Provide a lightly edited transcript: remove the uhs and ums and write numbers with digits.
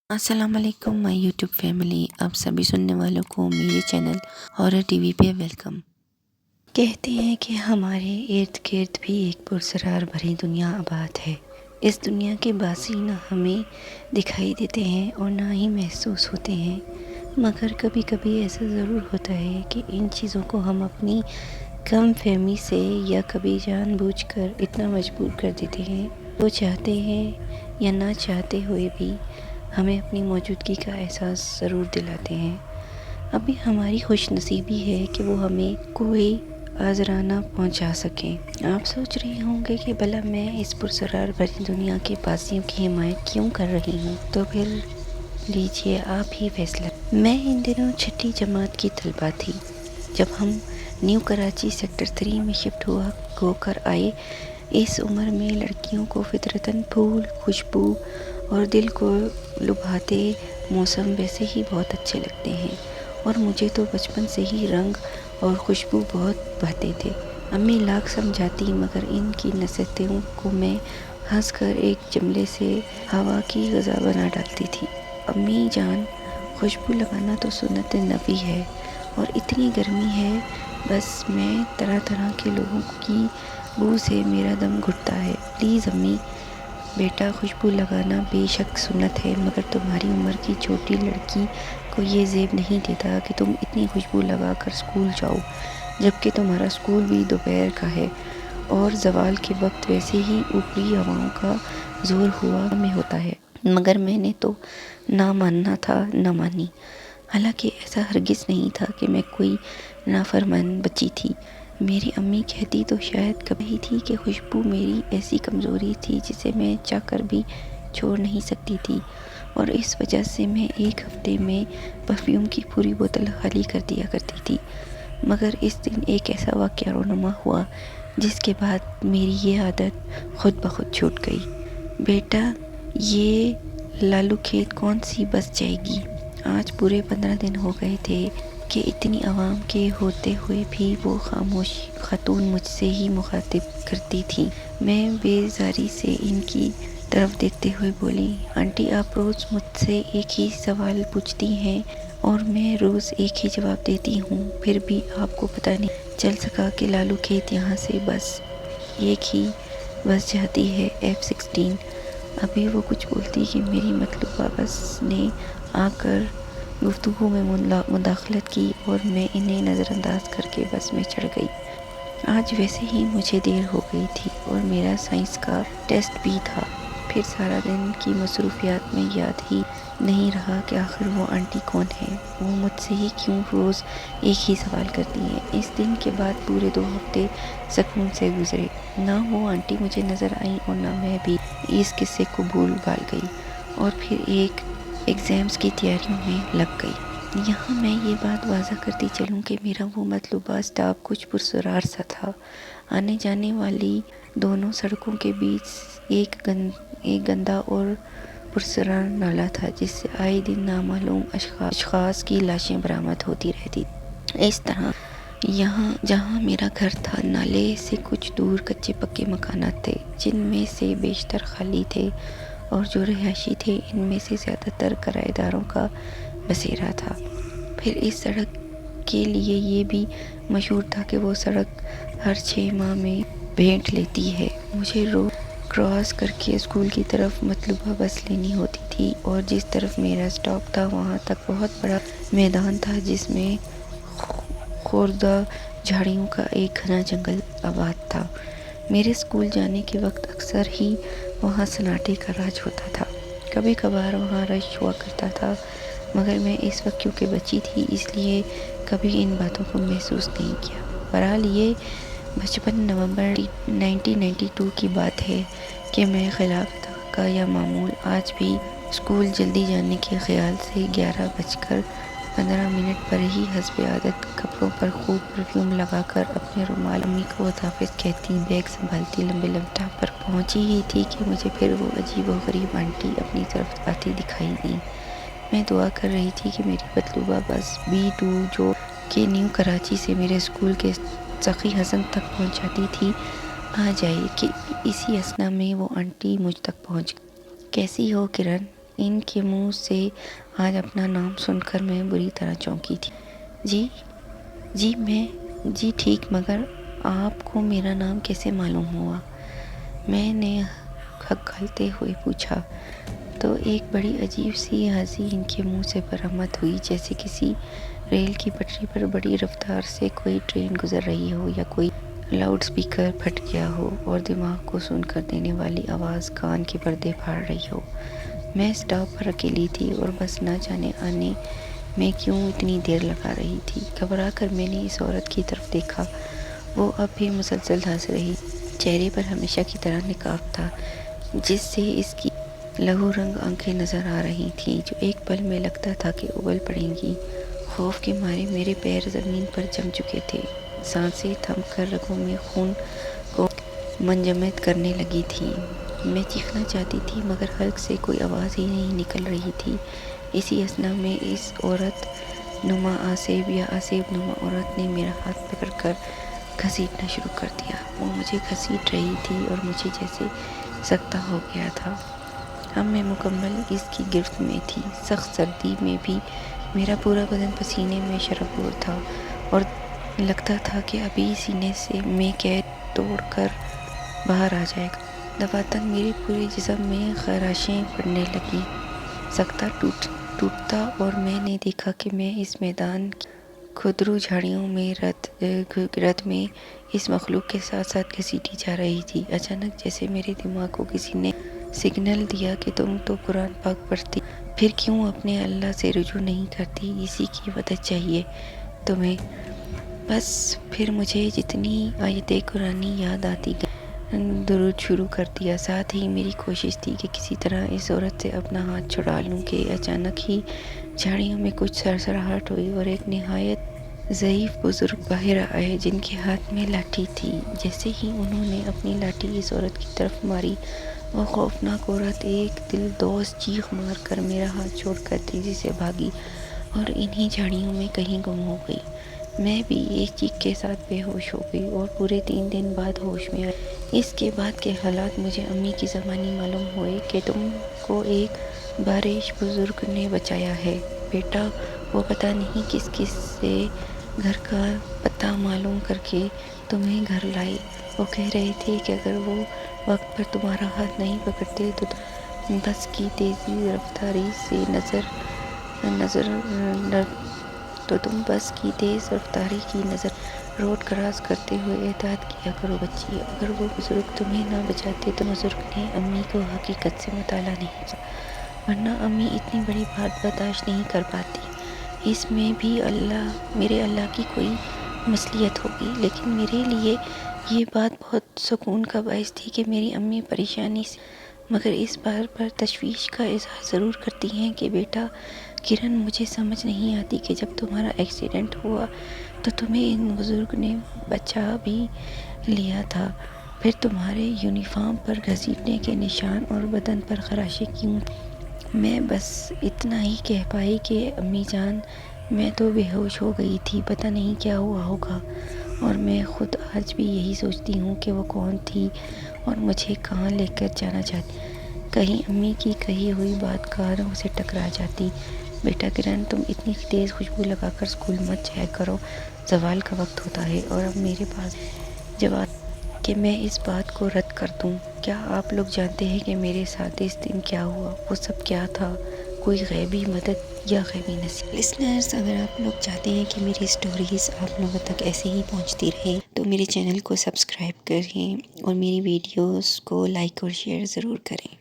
السلام علیکم مائی YouTube family, آپ سبھی سننے والوں کو میرے چینل ہارر ٹی وی پہ ویلکم۔ کہتے ہیں کہ ہمارے ارد گرد بھی ایک پراسرار بھری دنیا آباد ہے۔ اس دنیا کے باسی نہ ہمیں دکھائی دیتے ہیں اور نہ ہی محسوس ہوتے ہیں، مگر کبھی کبھی ایسا ضرور ہوتا ہے کہ ان چیزوں کو ہم اپنی کم فہمی سے یا کبھی جان بوجھ کر اتنا مجبور کر دیتے ہیں، وہ چاہتے ہیں یا نہ چاہتے ہوئے بھی ہمیں اپنی موجودگی کا احساس ضرور دلاتے ہیں۔ ابھی ہماری خوش نصیبی ہے کہ وہ ہمیں کوئی آزرانہ پہنچا سکیں۔ آپ سوچ رہے ہوں گے کہ بھلا میں اس پراسرار بھری دنیا کے باسیوں کی حمایت کیوں کر رہی ہوں؟ تو پھر لیجیے آپ ہی فیصلہ۔ میں ان دنوں چھٹی جماعت کی طالبہ تھی جب ہم نیو کراچی سیکٹر 3 میں شفٹ ہو کر آئے۔ اس عمر میں لڑکیوں کو فطرتاً پھول، خوشبو اور دل کو لبھاتے موسم ویسے ہی بہت اچھے لگتے ہیں، اور مجھے تو بچپن سے ہی رنگ اور خوشبو بہت بھاتے تھے۔ امی لاکھ سمجھاتی مگر ان کی نصیحتوں کو میں ہنس کر ایک جملے سے ہوا کی غذا بنا ڈالتی تھی۔ امی جان، خوشبو لگانا تو سنت نبی ہے، اور اتنی گرمی ہے، بس میں طرح طرح کے لوگوں کی بو سے میرا دم گھٹتا ہے۔ پلیز امی، بیٹا خوشبو لگانا بے شک سنت ہے، مگر تمہاری عمر کی چھوٹی لڑکی کو یہ زیب نہیں دیتا کہ تم اتنی خوشبو لگا کر اسکول جاؤ، جبکہ تمہارا اسکول بھی دوپہر کا ہے اور زوال کے وقت ویسے ہی اوپری ہواؤں کا زور ہوا میں ہوتا ہے۔ مگر میں نے تو نہ ماننا تھا نہ مانی، حالانکہ ایسا ہرگز نہیں تھا کہ میں کوئی نافرمان بچی تھی۔ میری امی کہتی تو شاید کبھی تھی کہ خوشبو میری ایسی کمزوری تھی جسے میں چاہ کر بھی چھوڑ نہیں سکتی تھی، اور اس وجہ سے میں ایک ہفتے میں پرفیوم کی پوری بوتل خالی کر دیا کرتی تھی۔ مگر اس دن ایک ایسا واقعہ رونما ہوا جس کے بعد میری یہ عادت خود بخود چھوٹ گئی۔ بیٹا، یہ لالو کھیت کون سی بس جائے گی؟ آج پورے 15 دن ہو گئے تھے کہ اتنی عوام کے ہوتے ہوئے بھی وہ خاموش خاتون مجھ سے ہی مخاطب کرتی تھی۔ میں بیزاری سے ان کی طرف دیکھتے ہوئے بولی، آنٹی آپ روز مجھ سے ایک ہی سوال پوچھتی ہیں اور میں روز ایک ہی جواب دیتی ہوں، پھر بھی آپ کو پتہ نہیں چل سکا کہ لالو کھیت یہاں سے بس ایک ہی بس جاتی ہے، F16۔ ابھی وہ کچھ بولتی کہ میری مطلوبہ بس نے آ کر گفتگو میں مداخلت کی اور میں انہیں نظر انداز کر کے بس میں چڑھ گئی۔ آج ویسے ہی مجھے دیر ہو گئی تھی اور میرا سائنس کا ٹیسٹ بھی تھا۔ پھر سارا دن کی مصروفیات میں یاد ہی نہیں رہا کہ آخر وہ آنٹی کون ہے، وہ مجھ سے ہی کیوں روز ایک ہی سوال کرتی ہیں۔ اس دن کے بعد پورے 2 ہفتے سکون سے گزرے، نہ وہ آنٹی مجھے نظر آئیں اور نہ میں بھی اس قصے کو بھول بھال گئی، اور پھر ایگزامز کی تیاریوں میں لگ گئی۔ یہاں میں یہ بات واضح کرتی چلوں کہ میرا وہ مطلوبہ اسٹاپ کچھ پرسرار سا تھا۔ آنے جانے والی دونوں سڑکوں کے بیچ ایک گندا اور پرسرار نالہ تھا جس سے آئے دن نامعلوم اشخاص کی لاشیں برآمد ہوتی رہتی۔ اس طرح یہاں جہاں میرا گھر تھا، نالے سے کچھ دور کچے پکے مکانات تھے جن میں سے بیشتر خالی تھے، اور جو رہائشی تھے ان میں سے زیادہ تر کرایہ داروں کا بسیرا تھا۔ پھر اس سڑک کے لیے یہ بھی مشہور تھا کہ وہ سڑک ہر 6 ماہ میں بھینٹ لیتی ہے۔ مجھے روڈ کراس کر کے اسکول کی طرف مطلوبہ بس لینی ہوتی تھی، اور جس طرف میرا اسٹاپ تھا وہاں تک بہت بڑا میدان تھا جس میں خوردہ جھاڑیوں کا ایک گھنا جنگل آباد تھا۔ میرے اسکول جانے کے وقت اکثر ہی وہاں سناٹے کا راج ہوتا تھا، کبھی کبھار وہاں رش ہوا کرتا تھا، مگر میں اس وقت کیونکہ بچی تھی اس لیے کبھی ان باتوں کو محسوس نہیں کیا۔ بہرحال یہ 55 نومبر 1992 کی بات ہے کہ میں خلاف توقع معمول آج بھی اسکول جلدی جانے کے خیال سے 11:15 پر ہی حسب عادت کپڑوں پر خوب پرفیوم لگا کر اپنے رومال امی کو خداحافظ کہتی بیگ سنبھالتی لمبے ٹاپ پر پہنچی ہی تھی کہ مجھے پھر وہ عجیب و غریب آنٹی اپنی طرف آتی دکھائی دیں۔ میں دعا کر رہی تھی کہ میری مطلوبہ بس B2 جو کہ نیو کراچی سے میرے اسکول کے سقی حسن تک پہنچاتی تھی آ جائے، کہ اسی اثنا میں وہ آنٹی مجھ تک پہنچ گئی۔ کیسی ہو کرن؟ ان کے منہ سے آج اپنا نام سن کر میں بری طرح چونکی تھی۔ جی ٹھیک، مگر آپ کو میرا نام کیسے معلوم ہوا؟ میں نے کھکھالتے ہوئے پوچھا تو ایک بڑی عجیب سی ہنسی ان کے منہ سے برآمد ہوئی، جیسے کسی ریل کی پٹری پر بڑی رفتار سے کوئی ٹرین گزر رہی ہو یا کوئی لاؤڈ سپیکر پھٹ گیا ہو اور دماغ کو سن کر دینے والی آواز کان کے پردے پھاڑ رہی ہو۔ میں اسٹاپ پر اکیلی تھی اور بس نہ جانے آنے میں کیوں اتنی دیر لگا رہی تھی۔ گھبرا کر میں نے اس عورت کی طرف دیکھا، وہ اب بھی مسلسل ہنس رہی، چہرے پر ہمیشہ کی طرح نقاب تھا، جس سے اس کی لہو رنگ آنکھیں نظر آ رہی تھیں جو ایک پل میں لگتا تھا کہ اگل پڑیں گی۔ خوف کے مارے میرے پیر زمین پر جم چکے تھے، سانسیں تھم کر رگوں میں خون کو منجمد کرنے لگی تھیں۔ میں چیخنا چاہتی تھی مگر حلق سے کوئی آواز ہی نہیں نکل رہی تھی۔ اسی اثنا میں اس عورت نما آصف یا آصف نما عورت نے میرا ہاتھ پکڑ کر گھسیٹنا شروع کر دیا۔ وہ مجھے گھسیٹ رہی تھی اور مجھے جیسے سکتہ ہو گیا تھا۔ اب میں مکمل اس کی گرفت میں تھی۔ سخت سردی میں بھی میرا پورا بدن پسینے میں شرابور تھا اور لگتا تھا کہ ابھی سینے سے میں قید توڑ کر باہر آ جائے گا۔ دفعتاً میرے پورے جسم میں خراشیں پڑنے لگیں، سکتہ ٹوٹتا اور میں نے دیکھا کہ میں اس میدان کی کھدرو جھاڑیوں میں رت میں اس مخلوق کے ساتھ ساتھ گھسیٹی جا رہی تھی۔ اچانک جیسے میرے دماغ کو کسی نے سگنل دیا کہ تم تو قرآن پاک پڑھتی، پھر کیوں اپنے اللہ سے رجوع نہیں کرتی؟ اسی کی مدد چاہیے تمہیں۔ بس پھر مجھے جتنی آیتیں قرآنی یاد آتی گئیں، درود شروع کر دیا۔ ساتھ ہی میری کوشش تھی کہ کسی طرح اس عورت سے اپنا ہاتھ چھڑا لوں کہ اچانک ہی جھاڑیوں میں کچھ سرسراہٹ ہوئی اور ایک نہایت ضعیف بزرگ باہر آئے جن کے ہاتھ میں لاٹھی تھی۔ جیسے ہی انہوں نے اپنی لاٹھی اس عورت کی طرف ماری، وہ خوفناک عورت ایک دل دوز چیخ مار کر میرا ہاتھ چھوڑ کر تیزی سے بھاگی اور انہی جھاڑیوں میں کہیں گم ہو گئی۔ میں بھی ایک چیخ کے ساتھ بے ہوش ہو گئی اور پورے 3 دن بعد ہوش میں آئی۔ اس کے بعد کے حالات مجھے امی کی زبانی معلوم ہوئے کہ تم کو ایک بارش بزرگ نے بچایا ہے بیٹا، وہ پتہ نہیں کس سے گھر کا پتہ معلوم کر کے تمہیں گھر لائے۔ وہ کہہ رہے تھے کہ اگر وہ وقت پر تمہارا ہاتھ نہیں پکڑتے تو تم بس کی تیز رفتاری کی نظر روڈ کراس کرتے ہوئے احتیاط کیا کرو بچی۔ اگر وہ بزرگ تمہیں نہ بچاتے تو بزرگ نے امی کو حقیقت سے مطلع نہیں کیا، ورنہ امی اتنی بڑی بات برداشت نہیں کر پاتی۔ اس میں بھی میرے اللہ کی کوئی مصلحت ہوگی، لیکن میرے لیے یہ بات بہت سکون کا باعث تھی کہ میری امی پریشانی سے مگر اس بات پر تشویش کا اظہار ضرور کرتی ہیں کہ بیٹا کرن، مجھے سمجھ نہیں آتی کہ جب تمہارا ایکسیڈنٹ ہوا تو تمہیں ان بزرگ نے بچا بھی لیا تھا، پھر تمہارے یونیفارم پر گھسیٹنے کے نشان اور بدن پر خراشیں کیوں تھیں؟ میں بس اتنا ہی کہہ پائی کہ امی جان، میں تو بے ہوش ہو گئی تھی، پتہ نہیں کیا ہوا ہوگا، اور میں خود آج بھی یہی سوچتی ہوں کہ وہ کون تھی اور مجھے کہاں لے کر جانا چاہتی۔ کہیں امی کی کہی ہوئی بات کانوں سے ٹکرا جاتی۔ بیٹا کرن، تم اتنی تیز خوشبو لگا کر اسکول مت جایا کرو، زوال کا وقت ہوتا ہے۔ اور اب میرے پاس جواب کہ میں اس بات کو رد کر دوں۔ کیا آپ لوگ جانتے ہیں کہ میرے ساتھ اس دن کیا ہوا؟ وہ سب کیا تھا؟ کوئی غیبی مدد یا غیبی نصیحت؟ لسنرز، اگر آپ لوگ چاہتے ہیں کہ میری سٹوریز آپ لوگوں تک ایسے ہی پہنچتی رہے تو میرے چینل کو سبسکرائب کریں اور میری ویڈیوز کو لائک اور شیئر ضرور کریں۔